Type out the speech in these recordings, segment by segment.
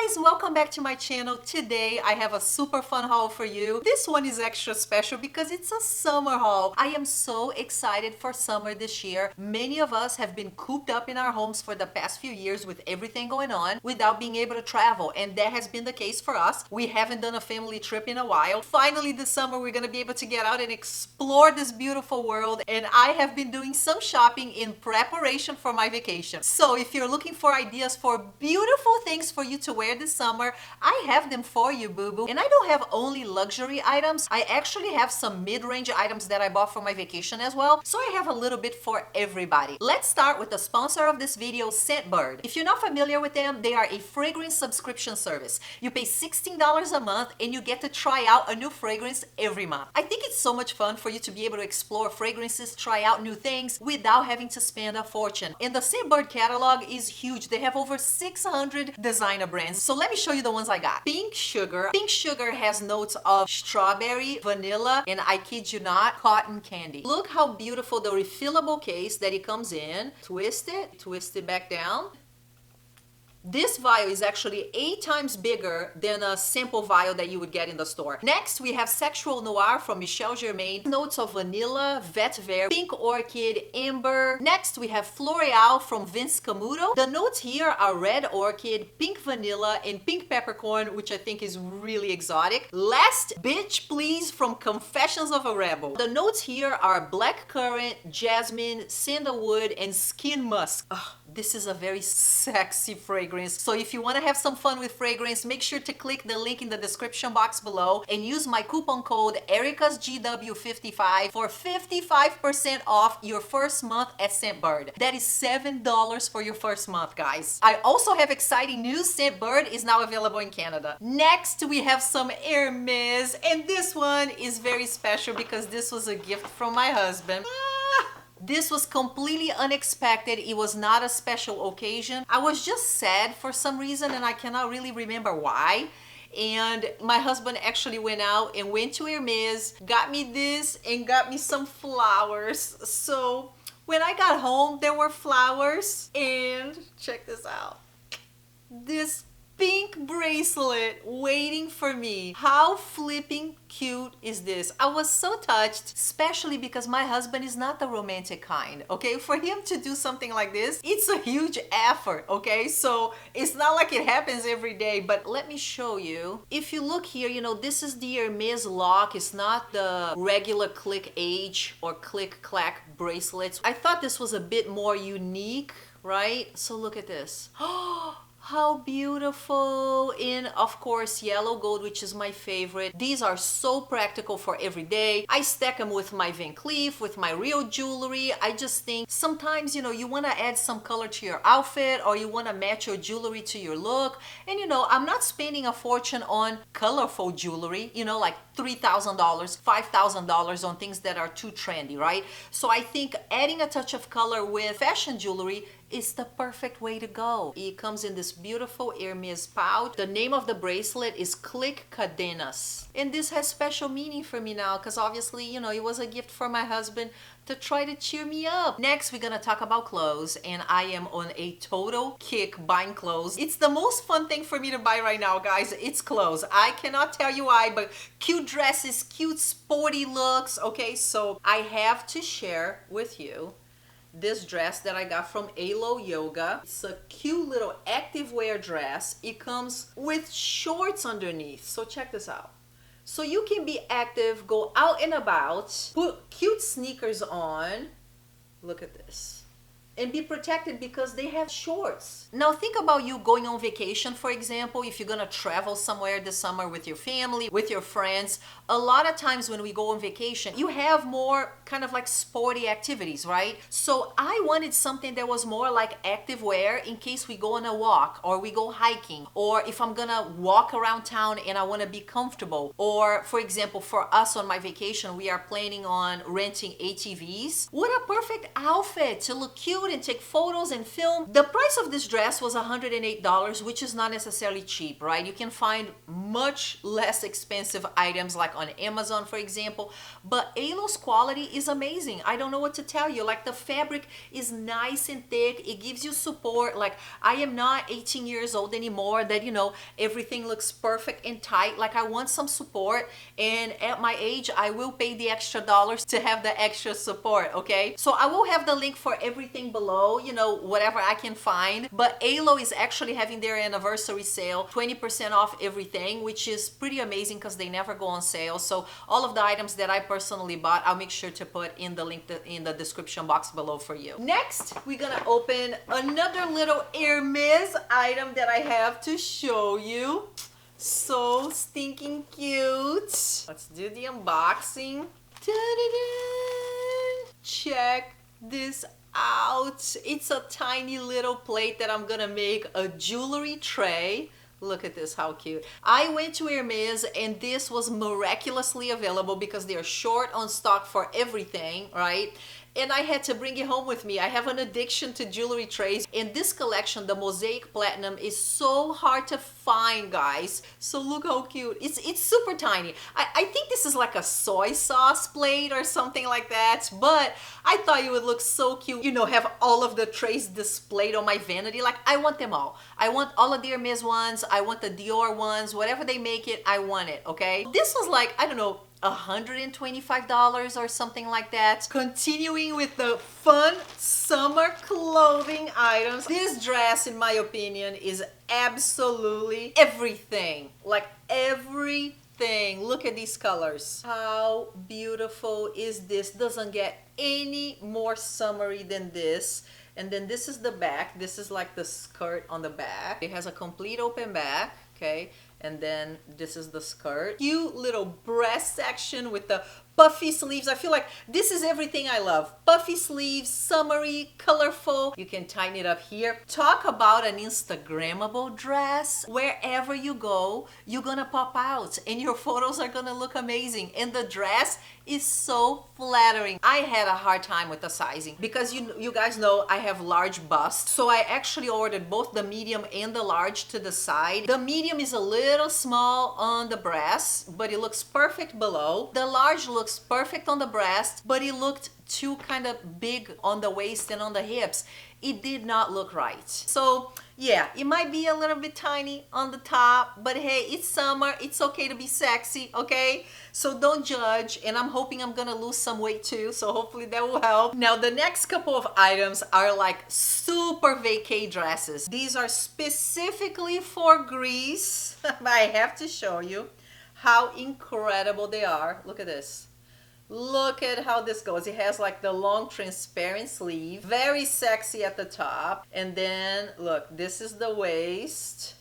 guys, welcome back to my channel. Today I have a super fun haul for you. This one is extra special because it's a summer haul. I am so excited for summer this year. Many of us have been cooped up in our homes for the past few years with everything going on without being able to travel, and that has been the case for us. We haven't done a family trip in a while. Finally this summer we're gonna be able to get out and explore this beautiful world, and I have been doing some shopping in preparation for my vacation. So if you're looking for ideas for beautiful things for you to wear this summer, I have them for you, boo-boo. And I don't have only luxury items. I actually have some mid-range items that I bought for my vacation as well. So I have a little bit for everybody. Let's start with the sponsor of this video, Scentbird. If you're not familiar with them, they are a fragrance subscription service. You pay $16 a month and you get to try out a new fragrance every month. I think it's so much fun for you to be able to explore fragrances, try out new things without having to spend a fortune. And the Scentbird catalog is huge. They have over 600 designer brands. So let me show you the ones I got. Pink Sugar. Pink Sugar has notes of strawberry, vanilla, and I kid you not, cotton candy. Look how beautiful the refillable case that it comes in. Twist it back down. This vial is actually 8 times bigger than a simple vial that you would get in the store. Next, we have Sexual Noir from Michel Germain. Notes of vanilla, vetiver, pink orchid, amber. Next, we have Floreal from Vince Camuto. The notes here are red orchid, pink vanilla, and pink peppercorn, which I think is really exotic. Last, Bitch Please from Confessions of a Rebel. The notes here are black currant, jasmine, sandalwood, and skin musk. Ugh, this is a very sexy fragrance. So if you want to have some fun with fragrance, make sure to click the link in the description box below and use my coupon code Ericasgirlyworld for 55% off your first month at Scentbird. That is $7 for your first month, guys. I also have exciting news. Scentbird is now available in Canada. Next, we have some Hermes, and this one is very special because this was a gift from my husband. This was completely unexpected. It was not a special occasion. I was just sad for some reason and I cannot really remember why. And my husband actually went out and went to Hermes, got me this and got me some flowers. So when I got home, there were flowers, and check this out. This pink bracelet waiting for me. How flipping cute is this? I was so touched, especially because my husband is not the romantic kind, okay? For him to do something like this, it's a huge effort, okay? So it's not like it happens every day, but let me show you. If you look here, you know, this is the Hermes lock. It's not the regular Clic Age or Clic Clack bracelets. I thought this was a bit more unique, right? So look at this. Oh, how beautiful, in of course yellow gold, which is my favorite. These are so practical for every day. I stack them with my Van Cleef, with my real jewelry. I just think sometimes, you know, you want to add some color to your outfit, or you want to match your jewelry to your look. And you know, I'm not spending a fortune on colorful jewelry, you know, like $3,000, $5,000 on things that are too trendy, right? So I think adding a touch of color with fashion jewelry is the perfect way to go. It comes in this beautiful Hermes pouch. The name of the bracelet is Clic Cadenas. And this has special meaning for me now because obviously, you know, it was a gift for my husband to try to cheer me up. Next, we're gonna talk about clothes, and I am on a total kick buying clothes. It's the most fun thing for me to buy right now, guys. It's clothes. I cannot tell you why, but cute dresses, cute sporty looks, okay? So I have to share with you this dress that I got from Alo Yoga. It's a cute little activewear dress. It comes with shorts underneath. So check this out. So you can be active, go out and about, put cute sneakers on. Look at this. And be protected because they have shorts. Now think about you going on vacation, for example. If you're gonna travel somewhere this summer with your family, with your friends, a lot of times when we go on vacation, you have more kind of like sporty activities, right? So I wanted something that was more like active wear in case we go on a walk, or we go hiking, or if I'm gonna walk around town and I wanna be comfortable. Or for example, for us on my vacation, we are planning on renting ATVs. What a perfect outfit to look cute shoot and take photos and film. The price of this dress was $108, which is not necessarily cheap, right? You can find much less expensive items like on Amazon, for example, but Alo's quality is amazing. I don't know what to tell you. Like, the fabric is nice and thick. It gives you support. Like, I am not 18 years old anymore that, you know, everything looks perfect and tight. Like, I want some support, and at my age I will pay the extra dollars to have the extra support. Okay, so I will have the link for everything below, you know, whatever I can find. But Alo is actually having their anniversary sale, 20% off everything, which is pretty amazing because they never go on sale. So all of the items that I personally bought, I'll make sure to put in the link in the description box below for you. Next, we're gonna open another little Hermes item that I have to show you. So stinking cute. Let's do the unboxing. Ta-da-da! Check this out. It's a tiny little plate that I'm gonna make a jewelry tray. Look at this, how cute. I went to Hermes and this was miraculously available because they're short on stock for everything, right? And I had to bring it home with me. I have an addiction to jewelry trays. In this collection, the Mosaic Platinum is so hard to find, guys. So look how cute. It's super tiny. I think this is like a soy sauce plate or something like that, but I thought it would look so cute. You know, have all of the trays displayed on my vanity. Like, I want them all. I want all of the Hermes ones. I want the Dior ones. Whatever they make it, I want it, okay? This was like, I don't know, $125 or something like that. Continuing with the fun summer clothing items. This dress, in my opinion, is absolutely everything. Like, everything. Look at these colors. How beautiful is this? Doesn't get any more summery than this. And then this is the back. This is like the skirt on the back. It has a complete open back, okay? And then this is the skirt. Cute little breast section with the puffy sleeves. I feel like this is everything I love. Puffy sleeves, summery, colorful. You can tighten it up here. Talk about an Instagrammable dress. Wherever you go, you're gonna pop out and your photos are gonna look amazing. And the dress is so flattering. I had a hard time with the sizing because you guys know I have large busts. So I actually ordered both the medium and the large to the side. The medium is a little small on the breast, but it looks perfect below. The large looks perfect on the breast, but it looked too kind of big on the waist and on the hips. It did not look right. So yeah, it might be a little bit tiny on the top, but hey, it's summer. It's okay to be sexy, okay? So don't judge, and I'm hoping I'm gonna lose some weight too, so hopefully that will help. Now, the next couple of items are like super vacay dresses. These are specifically for Greece. I have to show you how incredible they are. Look at this. Look at how this goes. It has like the long transparent sleeve, very sexy at the top, and then look, this is the waist,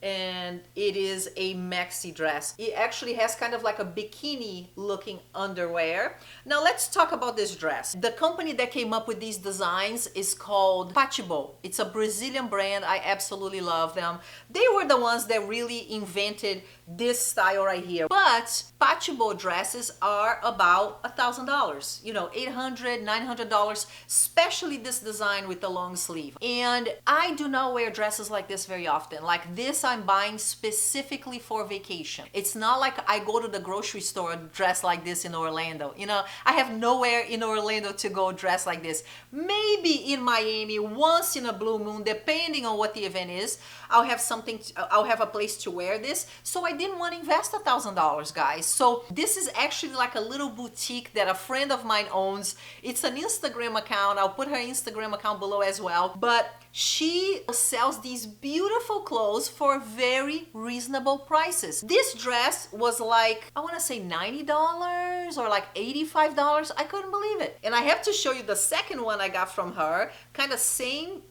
and it is a maxi dress. It actually has kind of like a bikini looking underwear. Now let's talk about this dress. The company that came up with these designs is called Patibo. It's a Brazilian brand. I absolutely love them. They were the ones that really invented this style right here. But Patibo dresses are about $1,000, you know, $800, $900, especially this design with the long sleeve. And I do not wear dresses like this very often. Like this, I'm buying specifically for vacation. It's not like I go to the grocery store dressed like this in Orlando. You know, I have nowhere in Orlando to go dressed like this. Maybe in Miami once in a blue moon, depending on what the event is, I'll have something, I'll have a place to wear this. So I didn't want to invest $1,000, guys. So this is actually like a little boutique that a friend of mine owns. It's an Instagram account. I'll put her Instagram account below as well. But she sells these beautiful clothes for very reasonable prices. This dress was like, I want to say $90 or like $85. I couldn't believe it. And I have to show you the second one I got from her. Kind of same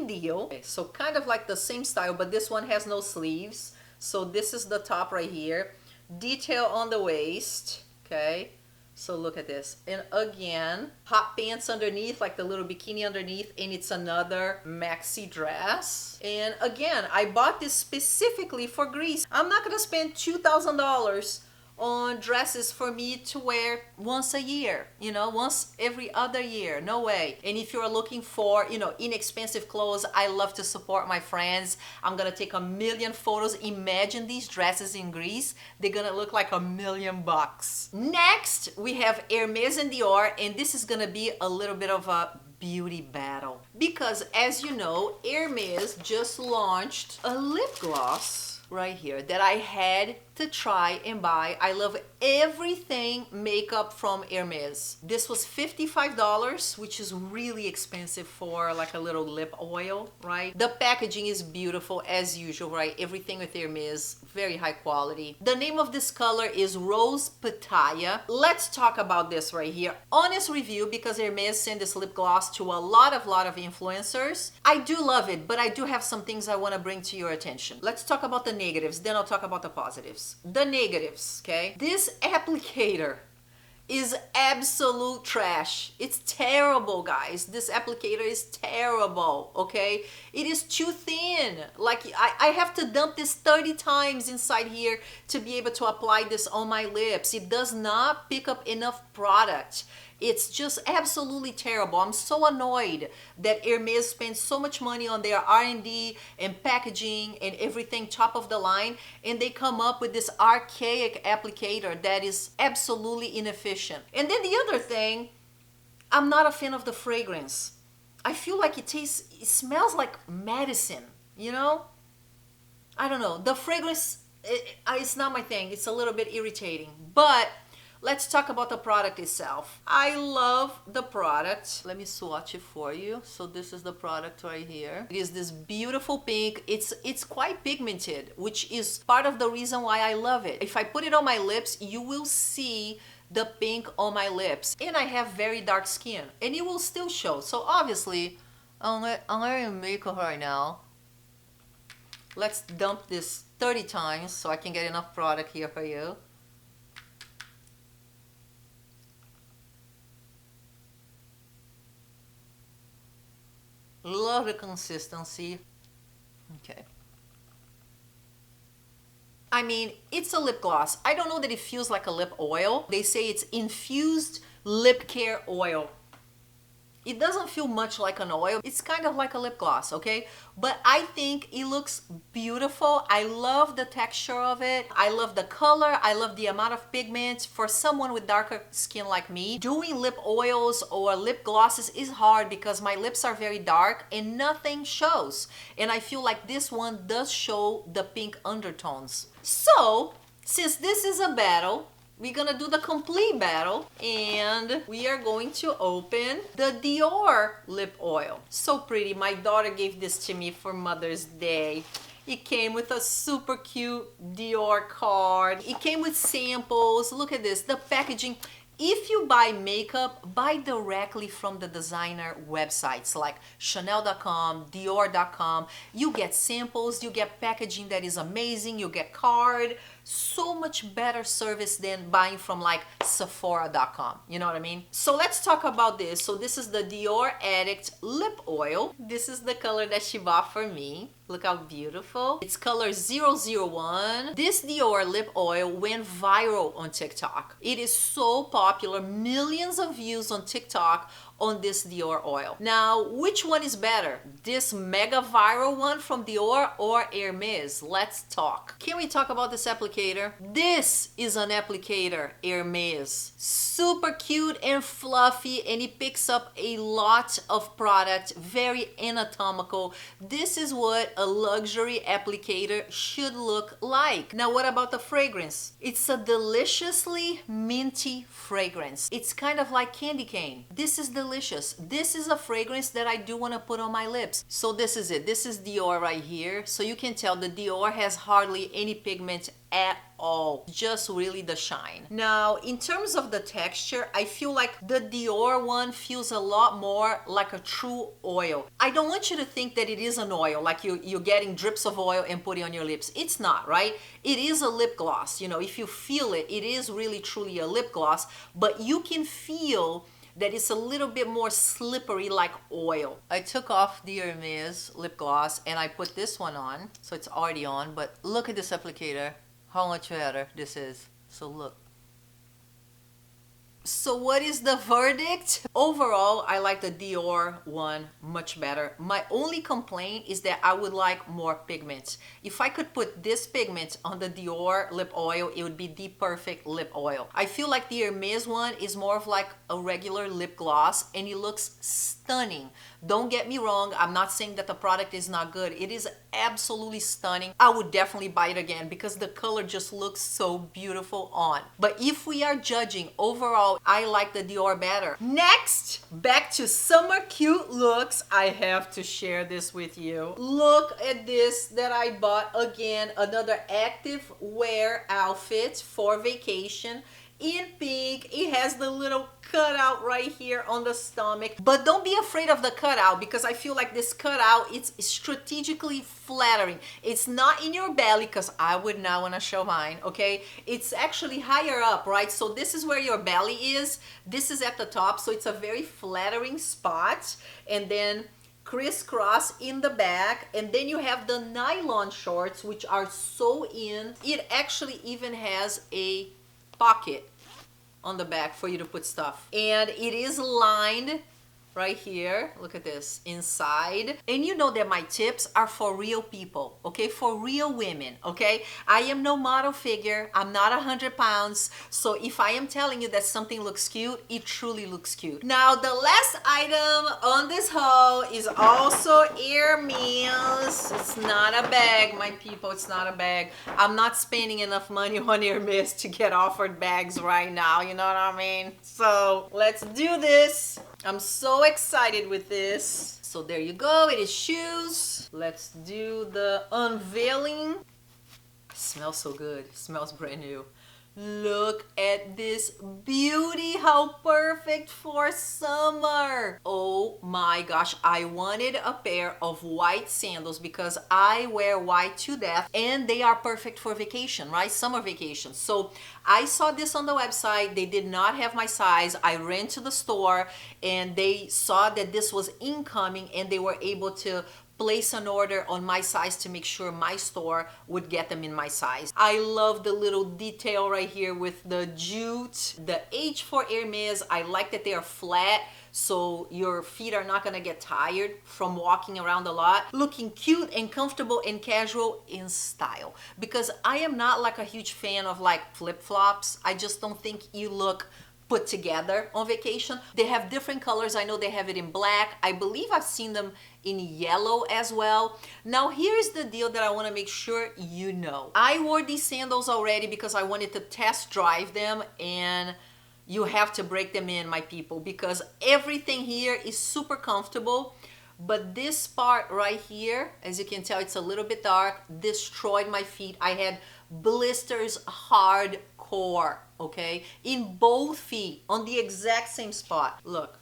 deal. Okay, so kind of like the same style, but this one has no sleeves. So this is the top right here. Detail on the waist, okay? So look at this. And again, hot pants underneath, like the little bikini underneath, and it's another maxi dress. And again, I bought this specifically for Greece. I'm not gonna spend $2,000 on dresses for me to wear once a year, once every other year. No way. And if you're looking for, inexpensive clothes, I love to support my friends. I'm gonna take 1,000,000 photos. Imagine these dresses in Greece. They're gonna look like $1,000,000. Next, we have Hermes and Dior, and this is gonna be a little bit of a beauty battle. Because as you know, Hermes just launched a lip gloss right here that I had to try and buy. I love everything makeup from Hermes. This was $55, which is really expensive for like a little lip oil, right? The packaging is beautiful as usual, right? Everything with Hermes, very high quality. The name of this color is Rose Pitaya. Let's talk about this right here. Honest review, because Hermes sent this lip gloss to a lot of influencers. I do love it, but I do have some things I want to bring to your attention. Let's talk about the negatives, then I'll talk about the positives. The negatives, okay? This applicator is absolute trash. It's terrible, guys. This applicator is terrible, okay? It is too thin. Like, I have to dump this 30 times inside here to be able to apply this on my lips. It does not pick up enough product. It's just absolutely terrible. I'm so annoyed that Hermes spends so much money on their R&D and packaging and everything top of the line, and they come up with this archaic applicator that is absolutely inefficient. And then the other thing, I'm not a fan of the fragrance. I feel like it smells like medicine, I don't know. The fragrance, it's not my thing. It's a little bit irritating, but let's talk about the product itself. I love the product. Let me swatch it for you. So this is the product right here. It is this beautiful pink. It's quite pigmented, which is part of the reason why I love it. If I put it on my lips, you will see the pink on my lips. And I have very dark skin, and it will still show. So obviously, I'm wearing makeup right now. Let's dump this 30 times so I can get enough product here for you. Love the consistency. Okay. I mean, it's a lip gloss. I don't know that it feels like a lip oil. They say it's infused lip care oil. It doesn't feel much like an oil. It's kind of like a lip gloss, okay? But I think it looks beautiful. I love the texture of it. I love the color. I love the amount of pigment. For someone with darker skin like me, doing lip oils or lip glosses is hard because my lips are very dark and nothing shows. And I feel like this one does show the pink undertones. So, since this is a battle, we're gonna do the complete battle, and we are going to open the Dior Lip Oil. So pretty. My daughter gave this to me for Mother's Day. It came with a super cute Dior card. It came with samples. Look at this, the packaging. If you buy makeup, buy directly from the designer websites like Chanel.com, Dior.com. You get samples, you get packaging that is amazing, you get card. So much better service than buying from like Sephora.com. You know what I mean? So let's talk about this. So this is the Dior Addict Lip Oil. This is the color that she bought for me. Look how beautiful. It's color 001. This Dior lip oil went viral on TikTok. It is so popular. Millions of views on TikTok on this Dior oil. Now, which one is better? This mega viral one from Dior or Hermes? Let's talk. Can we talk about this applicator? This is an applicator, Hermes. Super cute and fluffy, and it picks up a lot of product, very anatomical. This is what a luxury applicator should look like. Now, what about the fragrance? It's a deliciously minty fragrance. It's kind of like candy cane. This is delicious. This is a fragrance that I do want to put on my lips. So this is it. This is Dior right here. So you can tell the Dior has hardly any pigment at all, just really the shine. Now, in terms of the texture, I feel like the Dior one feels a lot more like a true oil. I don't want you to think that it is an oil, like you're getting drips of oil and putting on your lips. It's not, right? It is a lip gloss. You know, if you feel it, it is really truly a lip gloss, but you can feel that it's a little bit more slippery like oil. I took off the Hermes lip gloss and I put this one on, so it's already on, but look at this applicator. How much better this is. So look. So what is the verdict? Overall, I like the Dior one much better. My only complaint is that I would like more pigments. If I could put this pigment on the Dior lip oil, it would be the perfect lip oil. I feel like the Hermes one is more of like a regular lip gloss and it looks stunning. Don't get me wrong, I'm not saying that the product is not good. It is absolutely stunning. I would definitely buy it again because the color just looks so beautiful on. But if we are judging overall, I like the Dior better. Next, back to summer cute looks. I have to share this with you. Look at this that I bought again, another active wear outfit for vacation. In pink, it has the little cutout right here on the stomach, but don't be afraid of the cutout because I feel like this cutout, it's strategically flattering. It's not in your belly because I would not want to show mine, okay? It's actually higher up, right? So this is where your belly is. This is at the top, so it's a very flattering spot. And then crisscross in the back, and then you have the nylon shorts, which are so in. It actually even has a pocket on the back for you to put stuff, and it is lined right here. Look at this inside. And you know that my tips are for real people, okay? For real women, okay? I am no model figure. I'm not 100 pounds. So if I am telling you that something looks cute, it truly looks cute. Now, the last item on this haul is also Hermes. It's not a bag, my people. It's not a bag. I'm not spending enough money on Hermes to get offered bags right now. You know what I mean? So let's do this. I'm so excited with this. So there you go, it is shoes. Let's do the unveiling. It smells so good, it smells brand new. Look at this beauty, how perfect for summer. Oh my gosh, I wanted a pair of white sandals because I wear white to death and they are perfect for vacation, right? Summer vacation. So I saw this on the website, they did not have my size. I ran to the store and they saw that this was incoming and they were able to place an order on my size to make sure my store would get them in my size. I love the little detail right here with the jute, the H for Hermes. I like that they are flat so your feet are not gonna get tired from walking around a lot. Looking cute and comfortable and casual in style, because I am not like a huge fan of like flip-flops. I just don't think you look put together on vacation. They have different colors. I know they have it in black. I believe I've seen them in yellow as well. Now here's the deal that I want to make sure you know. I wore these sandals already because I wanted to test drive them, and you have to break them in, my people, because everything here is super comfortable. But this part right here, as you can tell, it's a little bit dark, destroyed my feet. I had blisters hardcore, okay? In both feet, on the exact same spot. Look.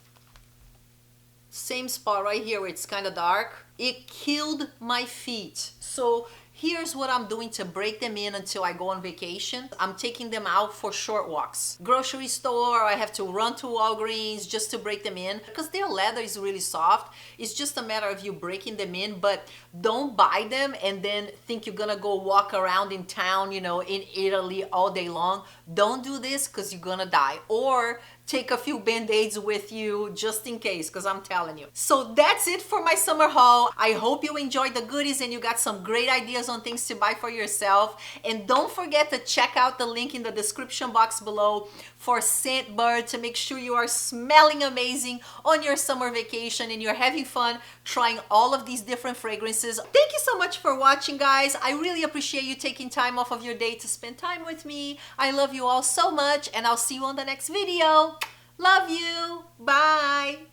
Same spot right here where it's kind of dark. It killed my feet. So here's what I'm doing to break them in until I go on vacation. I'm taking them out for short walks. Grocery store, I have to run to Walgreens just to break them in because their leather is really soft. It's just a matter of you breaking them in, but don't buy them and then think you're gonna go walk around in town, you know, in Italy all day long. Don't do this because you're gonna die. Or take a few band-aids with you just in case, because I'm telling you. So that's it for my summer haul. I hope you enjoyed the goodies and you got some great ideas on things to buy for yourself. And don't forget to check out the link in the description box below for Scentbird to make sure you are smelling amazing on your summer vacation and you're having fun trying all of these different fragrances. Thank you so much for watching, guys. I really appreciate you taking time off of your day to spend time with me. I love you all so much, and I'll see you on the next video. Love you. Bye.